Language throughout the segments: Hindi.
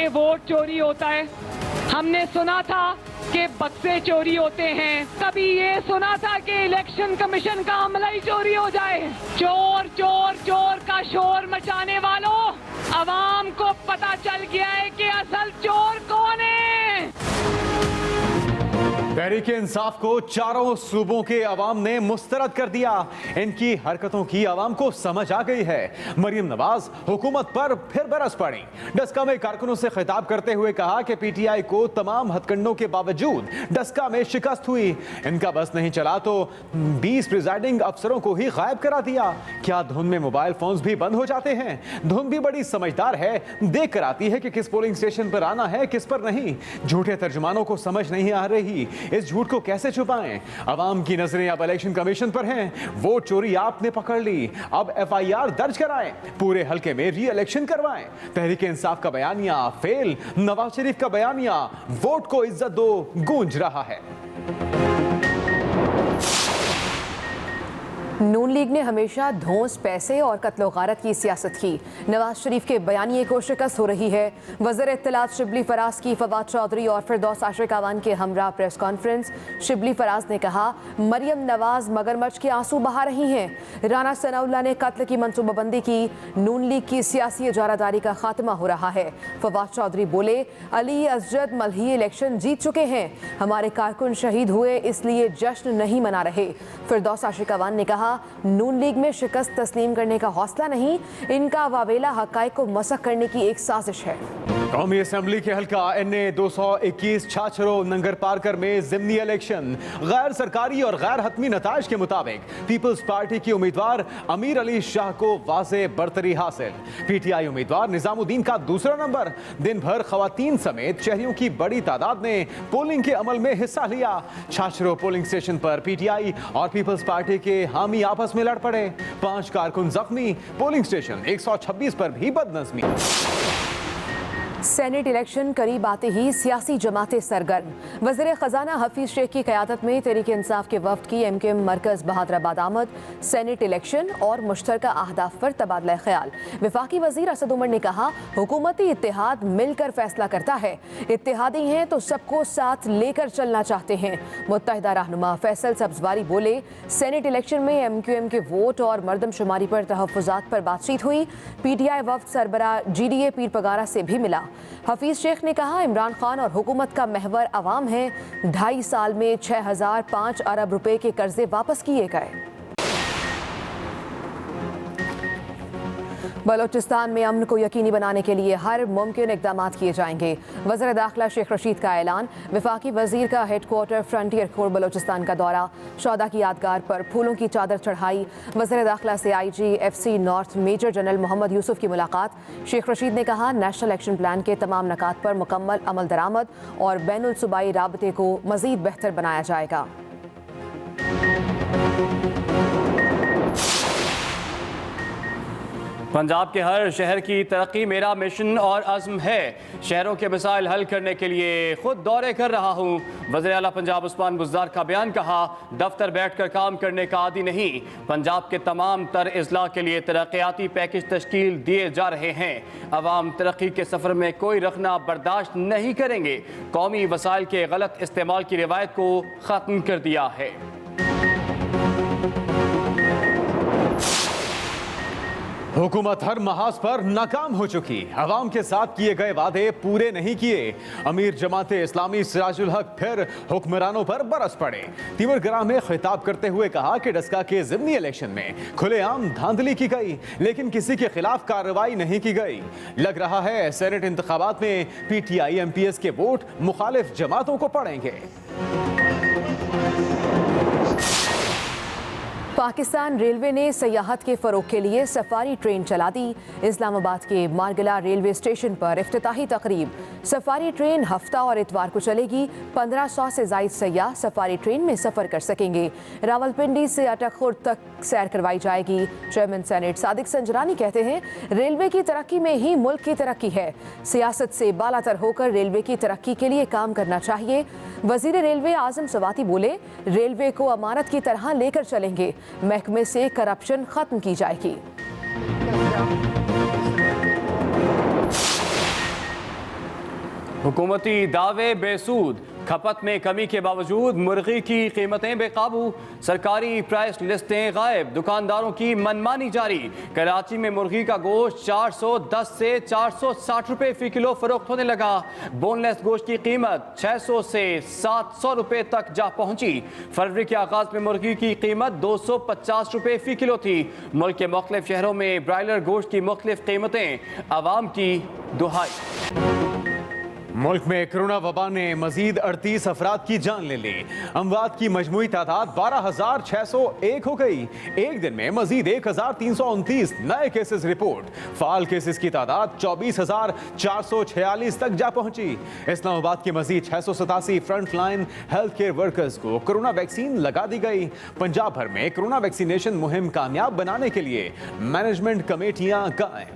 के वोट चोरी होता है, हमने सुना था कि बक्से चोरी होते हैं, कभी ये सुना था कि इलेक्शन कमीशन का अमला ही चोरी हो जाए। चोर चोर चोर का शोर मचाने वालों, अवाम को पता चल गया है कि असल चोर कौन है। तहरीक इंसाफ को चारों सूबों के अवाम ने मुस्तरद कर दिया। इनकी हरकतों की अवाम को समझ आ गई है। मरियम नवाज हुकूमत पर फिर बरस पड़ी। डस्का में कारकुनों से खिताब करते हुए कहा कि पीटीआई को तमाम हथकंडों के बावजूद डस्का में शिकस्त हुई। इनका बस नहीं चला तो 20 प्रिजाइडिंग अफसरों को ही गायब करा दिया। क्या धुन में मोबाइल फोन्स भी बंद हो जाते हैं? धुन भी बड़ी समझदार है, देख कर आती है कि किस पोलिंग स्टेशन पर आना है, किस पर नहीं। झूठे तर्जुमानों को समझ नहीं आ रही, इस झूठ को कैसे छुपाएं? अवाम की नजरें अब इलेक्शन कमीशन पर हैं। वोट चोरी आपने पकड़ ली, अब एफआईआर दर्ज कराएं, पूरे हलके में री इलेक्शन करवाएं। तहरीक इंसाफ का बयानिया फेल, नवाज शरीफ का बयानिया वोट को इज्जत दो गूंज रहा है। नून लीग ने हमेशा धौंस, पैसे और कत्लो गारत की सियासत की। नवाज शरीफ के बयानिए को शिकस्त हो रही है। वज़ीर इत्तलात शिबली फराज की फवाद चौधरी और फिरदौस आशिक अवान के हमरा प्रेस कॉन्फ्रेंस। शिबली फराज ने कहा, मरियम नवाज मगरमच्छ के आंसू बहा रही हैं। राना सनाउल्लाह ने कत्ल की मनसूबाबंदी की। नून लीग की सियासी इजारादारी का खात्मा हो रहा है। फवाद चौधरी बोले, अली असजद मलही इलेक्शन जीत चुके हैं, हमारे कारकुन शहीद हुए इसलिए जश्न नहीं मना रहे। फिरदौस आशिक अवान ने कहा, नून लीग में शिकस्त तस्लीम करने का हौसला नहीं, इनका वावेला हकाइक को मसख करने की एक साजिश है। कौमी असम्बली के हल्का NA 221 छाछरो नंगर पारकर में जिमनी इलेक्शन। गैर सरकारी और गैर हतमी नताइज के मुताबिक पीपल्स पार्टी की उम्मीदवार अमीर अली शाह को वाज़े बरतरी हासिल। PTI उम्मीदवार निजामुद्दीन का दूसरा नंबर। दिन भर खवातीन समेत शहरियों की बड़ी तादाद ने पोलिंग के अमल में हिस्सा लिया। छाछरो पोलिंग स्टेशन पर PTI और पीपल्स पार्टी के हामी आपस में लड़ पड़े। 5 कारकुन जख्मी। पोलिंग स्टेशन 126 पर भी बदनज़मी। सेनेट इलेक्शन करीब आते ही सियासी जमातें सरगर्म। वज़ीर ख़जाना हफीज़ शेख की क़यादत में तहरीक इंसाफ के वफ़द की MKM मरकज़ बहादुराबाद आमद। सेनेट इलेक्शन और मुश्तरका अहदाफ पर तबादला ख्याल। वफाकी वज़ीर असद उमर ने कहा, हुकूमती इत्तेहाद मिलकर फैसला करता है, इत्तेहादी हैं तो सबको साथ लेकर चलना चाहते हैं। मुत्तहिदा रहनुमा फैसल सब्जवारी बोले, सेनेट इलेक्शन में MQM के वोट और मरदमशुमारी पर तहफ़्फ़ुज़ात पर बातचीत हुई। PTI वफ़द सरबरा GDA पीर पगारा से भी मिला। हफीज शेख ने कहा, इमरान खान और हुकूमत का महवर अवाम है। 2.5 साल में 6005 अरब रुपए के कर्जे वापस किए गए। बलोचिस्तान में अमन को यकीनी बनाने के लिए हर मुमकिन इक़दाम किए जाएंगे। वज़ीर दाखिला शेख रशीद का ऐलान। वफाकी वज़ीर का हेडक्वार्टर फ्रंटियर कोर बलोचिस्तान का दौरा। शौदा की यादगार पर फूलों की चादर चढ़ाई। वज़ीर दाखिला से IG FC north major general Mohammad Yusuf की मुलाकात। शेख रशीद ने कहा, नेशनल एक्शन प्लान के तमाम नकात पर मुकम्मल अमल दरामद और बैनुल सूबाई राबते को मज़ीद बेहतर बनाया जाएगा। पंजाब के हर शहर की तरक्की मेरा मिशन और अज़्म है। शहरों के मसाइल हल करने के लिए खुद दौरे कर रहा हूँ। वज़ीर आला पंजाब उस्मान बुज़दार का बयान। कहा, दफ्तर बैठकर काम करने का आदी नहीं, पंजाब के तमाम तर अजला के लिए तरक्याती पैकेज तश्कील दिए जा रहे हैं। अवाम तरक्की के सफ़र में कोई रखना बर्दाश्त नहीं करेंगे। कौमी वसाइल के गलत इस्तेमाल की रिवायत को ख़त्म कर दिया है। हुकूमत हर महाज पर नाकाम हो चुकी। अवाम के साथ किए गए वादे पूरे नहीं किए। अमीर जमाते इस्लामी सिराजुल हक फिर हुक्मरानों पर बरस पड़े। तिमरगराह में खिताब करते हुए कहा कि डस्का के ज़िमनी इलेक्शन में खुलेआम धांधली की गई, लेकिन किसी के खिलाफ कार्रवाई नहीं की गई। लग रहा है सेनेट इंतखाबात में PTI MPS के वोट मुखालिफ जमातों को पड़ेंगे। पाकिस्तान रेलवे ने सयाहत के फ़रोग के लिए सफारी ट्रेन चला दी। इस्लामाबाद के मारगला रेलवे स्टेशन पर इफ्तिताही तकरीब। सफारी ट्रेन हफ्ता और इतवार को चलेगी। 1500 से ज़ायद सयाह सफारी ट्रेन में सफ़र कर सकेंगे। रावलपिंडी से अटकखुर्द तक सैर करवाई जाएगी। चेयरमैन सेनेट सादिक संजरानी कहते हैं, रेलवे की तरक्की में ही मुल्क की तरक्की है। सियासत से बालातर होकर रेलवे की तरक्की के लिए काम करना चाहिए। वज़ीर रेलवे आज़म सवाती बोले, रेलवे को अमानत की तरह लेकर चलेंगे। महकमे से करप्शन खत्म की जाएगी। हुकूमती दावे बेसूद, खपत में कमी के बावजूद मुर्गी की कीमतें बेकाबू, सरकारी प्राइस लिस्टें गायब, दुकानदारों की मनमानी जारी। कराची में मुर्गी का गोश्त 410 से 460 रुपए फी किलो फरोख्त होने लगा। बोनलेस गोश्त की कीमत 600 से 700 रुपए तक जा पहुंची। फरवरी के आगाज में मुर्गी की कीमत 250 रुपए फी किलो थी। मुल्क के मुख्तलिफ शहरों में ब्रायलर गोश्त की मुख्तलिफ कीमतें, आवाम की दुहाई। मुल्क में कोरोना वबा ने मजीद 38 अफराद की जान ले ली। अमवात की मजमूई तादाद 12,601 हो गई। एक दिन में मजीद 1,329 नए केसेस रिपोर्ट। फाल केसेस की तादाद 24,446 तक जा पहुंची। इस्लामाबाद के मजीद 687 front line health care workers को कोरोना वैक्सीन लगा दी गई। पंजाब भर में कोरोना वैक्सीनेशन मुहिम कामयाब बनाने के लिए मैनेजमेंट कमेटियां कायम।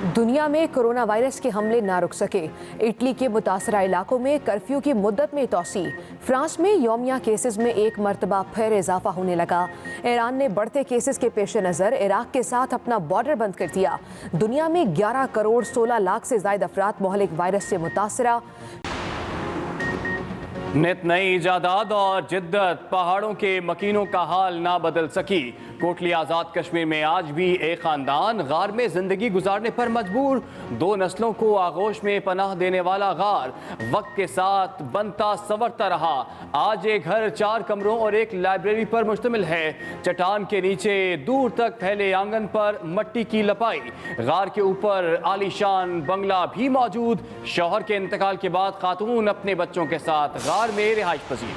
दुनिया में कोरोना वायरस के हमले ना रुक सके। इटली के मुतासरा इलाकों में कर्फ्यू की मुद्दत में तोसी। फ्रांस में यौमिया केसेस में एक मरतबा फिर इजाफा होने लगा। ईरान ने बढ़ते केसेस के पेश नज़र इराक के साथ अपना बॉर्डर बंद कर दिया। दुनिया में 11 करोड़ 16 लाख से ज्यादा अफराद मुहलिक वायरस से मुतासरा। नित नई इजादात और जिद्दत, पहाड़ों के मकीनों का हाल ना बदल सकी। कोटली आज़ाद कश्मीर में आज भी एक ख़ानदान गार में ज़िंदगी गुजारने पर मजबूर। 2 नस्लों को आगोश में पनाह देने वाला गार वक्त के साथ बनता संवरता रहा। आज एक घर 4 कमरों और एक लाइब्रेरी पर मुश्तमिल है। चट्टान के नीचे दूर तक फैले आंगन पर मट्टी की लपाई। गार के ऊपर आलीशान बंगला भी मौजूद। शौहर के इंतकाल के बाद खातून अपने बच्चों के साथ गार में रिहाइश पजीर।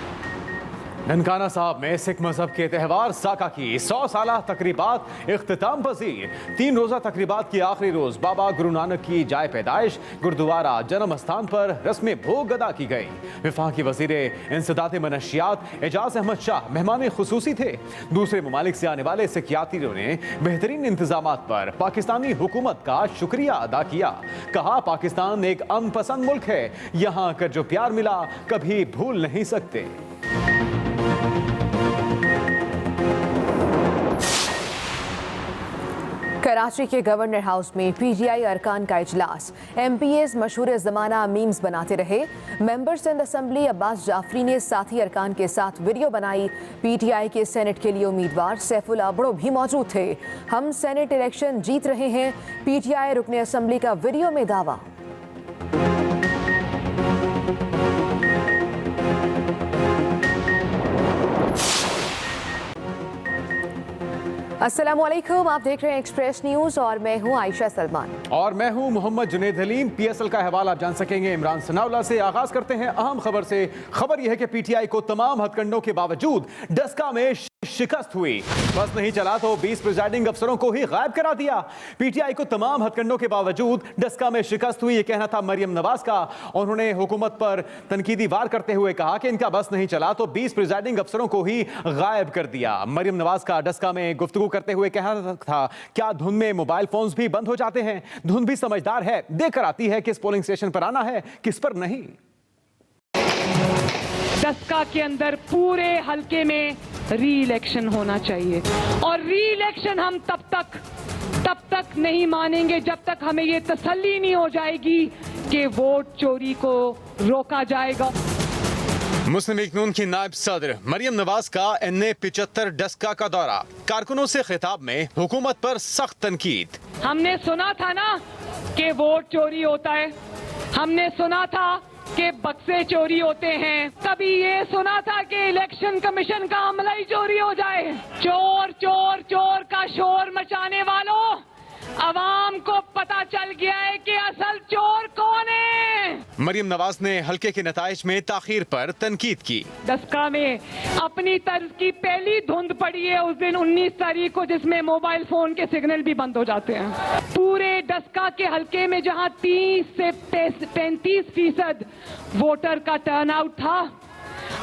ननकाना साहब में सिख मजहब के त्यौहार साका की 100 साला तकरीबात इख्तिताम पजीर। 3 रोज़ा तकरीबात की आखिरी रोज बाबा गुरु नानक की जाए पैदाइश गुरुद्वारा जन्म स्थान पर रस्म भोग अदा की गई। वफाकी वजीर इंसदात मनशियात एजाज अहमद शाह मेहमान खुसूसी थे। दूसरे ममालिक से आने वाले सिख यात्रियों ने बेहतरीन इंतजाम पर पाकिस्तानी हुकूमत का शुक्रिया अदा किया। कहा, पाकिस्तान एक अमन पसंद मुल्क है, यहाँ आकर जो प्यार मिला कभी भूल नहीं सकते। कराची के गवर्नर हाउस में पीटीआई अरकान का इजलास। एमपीएस मशहूर ज़माना मीम्स बनाते रहे। Members in assembly Abbas Jafri ने साथी अरकान के साथ वीडियो बनाई। पीटीआई के सेनेट के लिए उम्मीदवार सैफुल अबड़ो भी मौजूद थे। हम सेनेट इलेक्शन जीत रहे हैं, पीटीआई रुकने असेंबली का वीडियो में दावा। अस्सलामुअलैकुम, आप देख रहे हैं एक्सप्रेस न्यूज और मैं हूं आयशा सलमान और मैं हूं मोहम्मद जुनेद हलीम। पीएसएल का अहवाल आप जान सकेंगे इमरान सनाउल्लाह से। आगाज करते हैं अहम खबर से। खबर यह है कि पीटीआई को तमाम हथकंडों के बावजूद डस्का में शिकस्त हुई। बस नहीं चला तो 20 प्रिजाइडिंग अफसरों को ही गायब करा दिया। पीटीआई को तमाम हथकंडों के बावजूद डस्का में शिकस्त हुई, ये कहना था मरियम नवाज का। उन्होंने हुकूमत पर तनकीदी वार करते हुए कहा कि इनका बस नहीं चला तो 20 प्रिजाइडिंग अफसरों को ही गायब कर दिया। मरियम नवाज का डस्का में गुफ्तगू करते हुए कहना था, क्या धुन में मोबाइल फोन्स भी बंद हो जाते हैं? धुन भी समझदार है, देकर आती है किस पोलिंग स्टेशन पर आना है, किस पर नहीं। डस्का के अंदर पूरे हलके में री इलेक्शन होना चाहिए और री इलेक्शन हम तब तक नहीं मानेंगे जब तक हमें ये तसल्ली नहीं हो जाएगी कि वोट चोरी को रोका जाएगा। मुस्लिम लीग नून की नायब सदर मरियम नवाज का NA 75 डस्का का दौरा। कारकुनों से खिताब में हुकूमत पर सख्त तनकीद। हमने सुना था ना कि वोट चोरी होता है, हमने सुना था कि बक्से चोरी होते हैं, कभी ये सुना था कि इलेक्शन कमीशन का अमला ही चोरी हो जाए। चोर चोर चोर का शोर मचाने वालों, अवाम को पता चल गया है कि असल चोर कौन है। मरियम नवाज ने हल्के के नताइज में ताखीर पर तनकीद की। डस्का में अपनी तर्ज की पहली धुंध पड़ी है उस दिन 19 तारीख को, जिसमें मोबाइल फोन के सिग्नल भी बंद हो जाते हैं। पूरे डस्का के हल्के में जहां 30 से 35% वोटर का टर्नआउट था,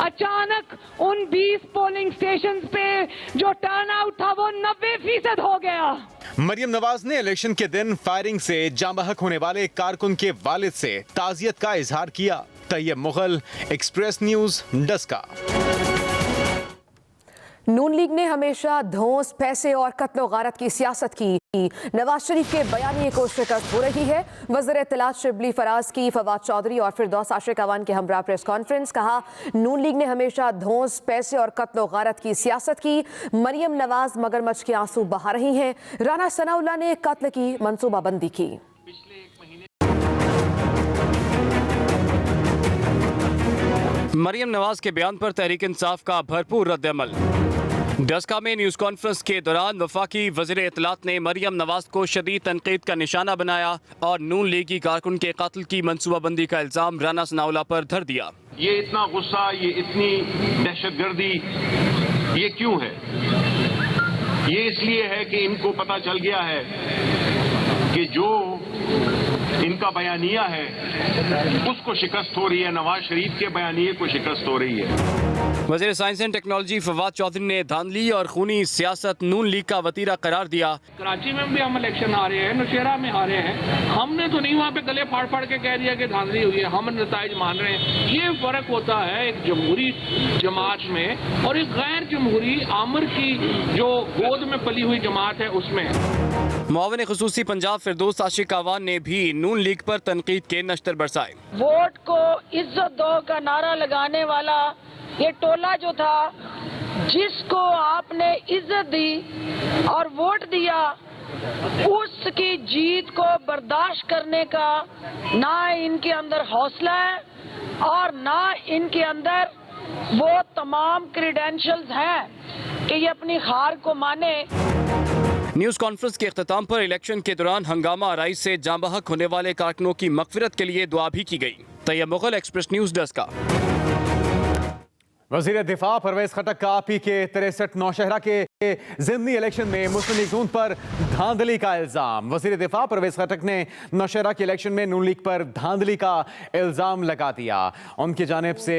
अचानक उन 20 पोलिंग स्टेशंस पे जो टर्नआउट था वो 90% हो गया। मरियम नवाज ने इलेक्शन के दिन फायरिंग से जांबहक होने वाले कारकुन के वालिद से ताजियत का इजहार किया। Tayyab Mughal, express news, Daska. Noon league ने हमेशा धौंस, पैसे और कत्लो गारत की सियासत की। नवाज शरीफ के बयानिए को शिकस्त हो रही है। वज़ीर इत्तलात शिबली फराज की फवाद चौधरी और फिरदौस आशिक अवान के हमरा प्रेस कॉन्फ्रेंस। कहा, नून लीग ने हमेशा धौंस, पैसे और कत्लो गारत की सियासत की। मरियम नवाज मगरमच्छ के आंसू बहा रही हैं। राना सनाउल्लाह ने कत्ल की मनसूबाबंदी की। मरियम नवाज के बयान पर तहरीक इंसाफ का भरपूर रद्द-ए-अमल। डस्का में न्यूज़ कॉन्फ्रेंस के दौरान वफाकी वज़ीर इत्तलात ने मरियम नवाज को शदीद तनकीद का निशाना बनाया और नून लीगी कारकुन के कत्ल की मनसूबाबंदी का इल्ज़ाम राना सनाउल्लाह पर धर दिया। ये इतना गुस्सा, ये इतनी दहशतगर्दी, ये क्यों है? ये इसलिए है कि इनको पता चल गया है कि जो इनका बयानिया है उसको शिकस्त हो रही है, नवाज शरीफ के बयानिए को शिकस्त हो रही है। वज़ीर science and technology Fawad Chaudhry ने धांधली और खूनी सियासत नून लीग का वतीरा करार दिया। कराची में भी हम इलेक्शन हारे हैं, नौशेरा में हारे हैं। हमने तो नहीं वहाँ पे गले फाड़ फाड़ के कह दिया कि धांधली हुई है, हम नताइज मान रहे हैं। ये फर्क होता है एक जमहूरी जमात में और एक गैर जमहूरी आमर की जो गोद में पली हुई जमात है उसमें। मुआविन खुसूसी पंजाब फिरदौस आशिक अवान ने भी नून लीग पर तनकीद के नश्तर बरसाए। वोट को इज्जत दो का नारा लगाने वाला ये टोला जो था, जिसको आपने इज्जत दी और वोट दिया, उसकी जीत को बर्दाश्त करने का ना इनके अंदर हौसला है और ना इनके अंदर वो तमाम क्रेडेंशियल्स हैं कि ये अपनी हार को माने। न्यूज़ कॉन्फ्रेंस के अख्ताम पर इलेक्शन के दौरान हंगामा आराई से जाँ बहक होने वाले कारकुनों की मगफिरत के लिए दुआ भी की गई। Tayyab Mughal, Express news desk. वज़ीर दिफा परवेज खटक का PK 63 नौशहरा के ज़िमनी इलेक्शन में मुस्लिम लीग नून पर धांधली का इल्ज़ाम। वज़ीर दिफा परवेज खटक ने नौशहरा के इलेक्शन में नून लीग पर धांधली का इल्ज़ाम लगा दिया। उनकी जानिब से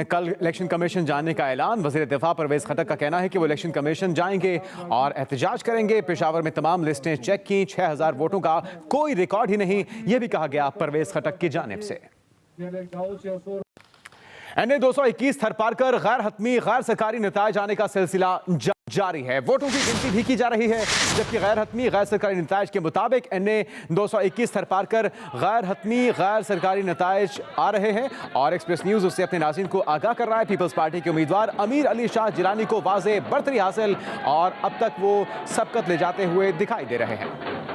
कल इलेक्शन कमीशन जाने का ऐलान। वज़ीर दिफा परवेज खटक का कहना है कि वो इलेक्शन कमीशन जाएंगे और एहतजाज करेंगे। पेशावर में तमाम लिस्टें चेक की, 6000 वोटों का कोई रिकॉर्ड ही नहीं, ये भी कहा गया परवेज खटक की जानिब से। NA 221 थर पार कर गैर हतमी गैर सरकारी नतायज आने का सिलसिला जारी है। वोटों की गिनती भी की जा रही है, जबकि गैर हतमी गैर सरकारी नतायज के मुताबिक NA 221 थर पार कर गैर हतमी गैर सरकारी नतायज आ रहे हैं। और एक्सप्रेस न्यूज़ उससे अपने नाज़रीन को आगाह कर रहा है। पीपल्स पार्टी के उम्मीदवार अमीर अली शाह जिलानी को वाज़े बरतरी हासिल और अब तक वो सबकत ले जाते हुए दिखाई दे रहे हैं।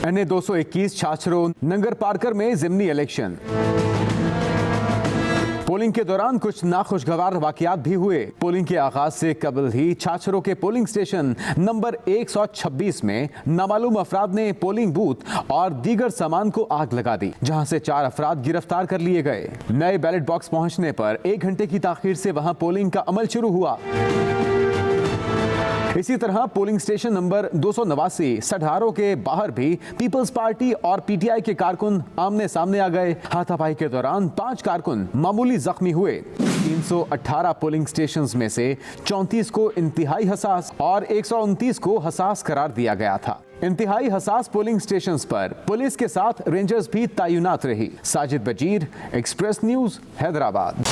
NA 221 छाछरो नंगर पारकर में ज़िमनी इलेक्शन। पोलिंग के दौरान कुछ नाखुशगवार वाकयात भी हुए। पोलिंग के आगाज से कबल ही छाछरो के पोलिंग स्टेशन नंबर 126 में नामालूम अफराद ने पोलिंग बूथ और दीगर सामान को आग लगा दी, जहां से 4 अफराद गिरफ्तार कर लिए गए। नए बैलेट बॉक्स पहुंचने पर 1 घंटे की ताखीर से वहां पोलिंग का अमल शुरू हुआ। इसी तरह पोलिंग स्टेशन नंबर 289 सढारो के बाहर भी पीपल्स पार्टी और PTI के कारकुन आमने सामने आ गए। हाथापाई के दौरान 5 कारकुन मामूली जख्मी हुए। 318 पोलिंग स्टेशंस में से 34 को इंतहाई हसास और 129 को हसास करार दिया गया था। इंतहाई हसास पोलिंग स्टेशंस पर पुलिस के साथ रेंजर्स भी तैनात रही। साजिद बजीर, एक्सप्रेस न्यूज़, हैदराबाद।